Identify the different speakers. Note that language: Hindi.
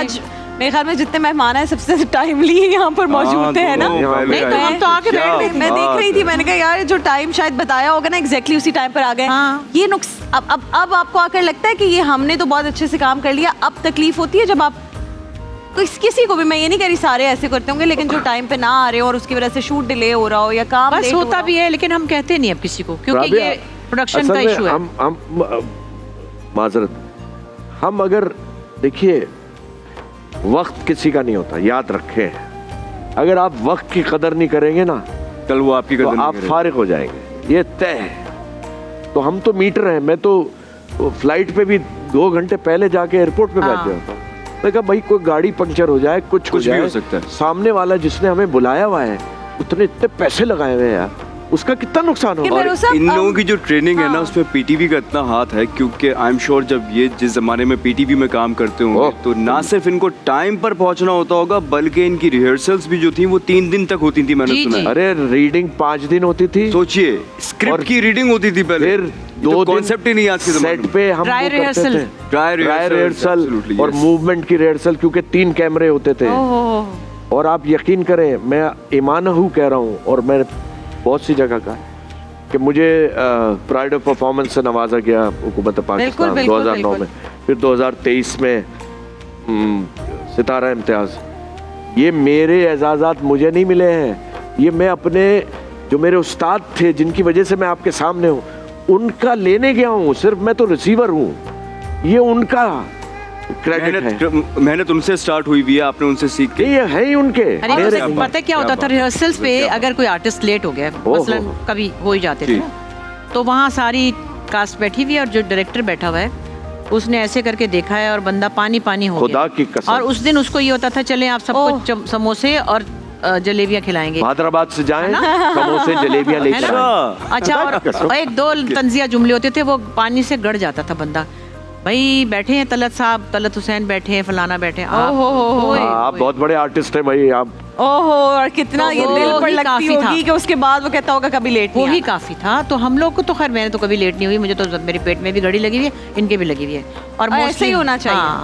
Speaker 1: आज मेरे ख्याल में जितने मेहमान हैं सबसे टाइमली यहाँ पर मौजूद थे, है ना?
Speaker 2: नहीं तो हम तो आके बैठ गए।
Speaker 1: मैं देख रही थी, मैंने कहा यार जो टाइम शायद बताया होगा ना एग्जैक्टली उसी टाइम पर आ गए। ये नुक्स अब आपको आकर लगता है कि ये हमने तो बहुत अच्छे से काम कर लिया, अब तकलीफ होती है जब आप किसी को भी, मैं ये नहीं कह रही सारे ऐसे करते होंगे, लेकिन जो टाइम पे ना आ रहे हो और उसकी वजह से शूट डिले हो रहा हो या काम
Speaker 2: बस होता भी है, लेकिन हम कहते नहीं अब किसी को, क्योंकि ये प्रोडक्शन का इशू है।
Speaker 3: हम माजरत, हम अगर देखिए वक्त किसी का नहीं होता, याद रखें। अगर आप वक्त की कदर नहीं करेंगे ना,
Speaker 4: कल वो आपकी कदर
Speaker 3: तो आप फारिग हो जाएंगे, ये तय है। तो हम तो मीटर हैं, मैं तो फ्लाइट पे भी 2 घंटे पहले जाके एयरपोर्ट पे बैठ जाता हूँ। मैं कहा भाई कोई गाड़ी पंक्चर हो जाए, कुछ
Speaker 4: भी हो सकता है, सामने
Speaker 3: वाला जिसने हमें बुलाया हुआ है उतने इतने पैसे लगाए हुए हैं यार, उसका कितना नुकसान होगा।
Speaker 4: और इन लोगों की जो ट्रेनिंग है ना, उसमें पीटीवी का इतना हाथ है, क्योंकि आई एम श्योर जब ये जिस जमाने में पीटीवी में काम करते होंगे तो ना सिर्फ इनको टाइम पर पहुंचना होता होगा, बल्कि इनकी रिहर्सल्स भी जो थी वो 3 दिन तक होती थी, मैंने सुना है।
Speaker 3: अरे रीडिंग 5 दिन होती थी,
Speaker 4: सोचिए स्क्रिप्ट की रीडिंग होती थी पहले,
Speaker 3: फिर 2
Speaker 4: कॉन्सेप्ट ही नहीं आज के
Speaker 3: सेट पे हम
Speaker 2: ड्राई रिहर्सल
Speaker 3: और मूवमेंट की रिहर्सल, क्योंकि 3 कैमरे होते थे। और आप यकीन करें, मैं ईमानहू कह रहा हूँ, और मैं बहुत सी जगह का कि मुझे प्राइड ऑफ परफॉर्मेंस से नवाजा गया हुकूमत पाकिस्तान 2009 में, फिर 2023 में सितारा इम्तियाज। ये मेरे एजाज़ात मुझे नहीं मिले हैं, ये मैं अपने जो मेरे उस्ताद थे जिनकी वजह से मैं आपके सामने हूँ उनका लेने गया हूँ, सिर्फ मैं तो रिसीवर हूँ, ये उनका क्रेडिट है।
Speaker 4: मेहनत उनसे स्टार्ट हुई भी है, आपने उनसे सीख के,
Speaker 3: ये है ही उनके।
Speaker 2: पता है क्या होता था रिहर्सल्स पे, अगर कोई आर्टिस्ट लेट हो गया, मसलन कभी हो ही जाते थे, तो वहाँ सारी कास्ट बैठी हुई है और जो डायरेक्टर बैठा हुआ है उसने ऐसे करके देखा है और बंदा पानी पानी हो
Speaker 3: खुदा की कसम।
Speaker 2: और उस दिन उसको ये होता था चले आप सबको समोसे और जलेबियाँ खिलाएंगे,
Speaker 3: हैदराबाद से जाएं समोसे जलेबियाँ लेकर।
Speaker 2: अच्छा, और 1-2 तंजिया जुमले होते थे, वो पानी से गड़ जाता था बंदा। भाई बैठे हैं तलत साहब, तलत हुसैन बैठे हैं, फलाना बैठे हैं।
Speaker 3: आप बहुत बड़े आर्टिस्ट हैं भाई आप।
Speaker 1: ओहो, और कितना ये दिल पर लगती होगी कि उसके बाद वो कहता होगा कभी लेट नहीं।
Speaker 2: वो ही काफी था। तो हम लोग को तो खैर, मैंने तो कभी लेट नहीं हुई, मुझे तो मेरे पेट में भी घड़ी लगी हुई है, इनके भी लगी हुई है, और
Speaker 1: ऐसे ही होना चाहिए।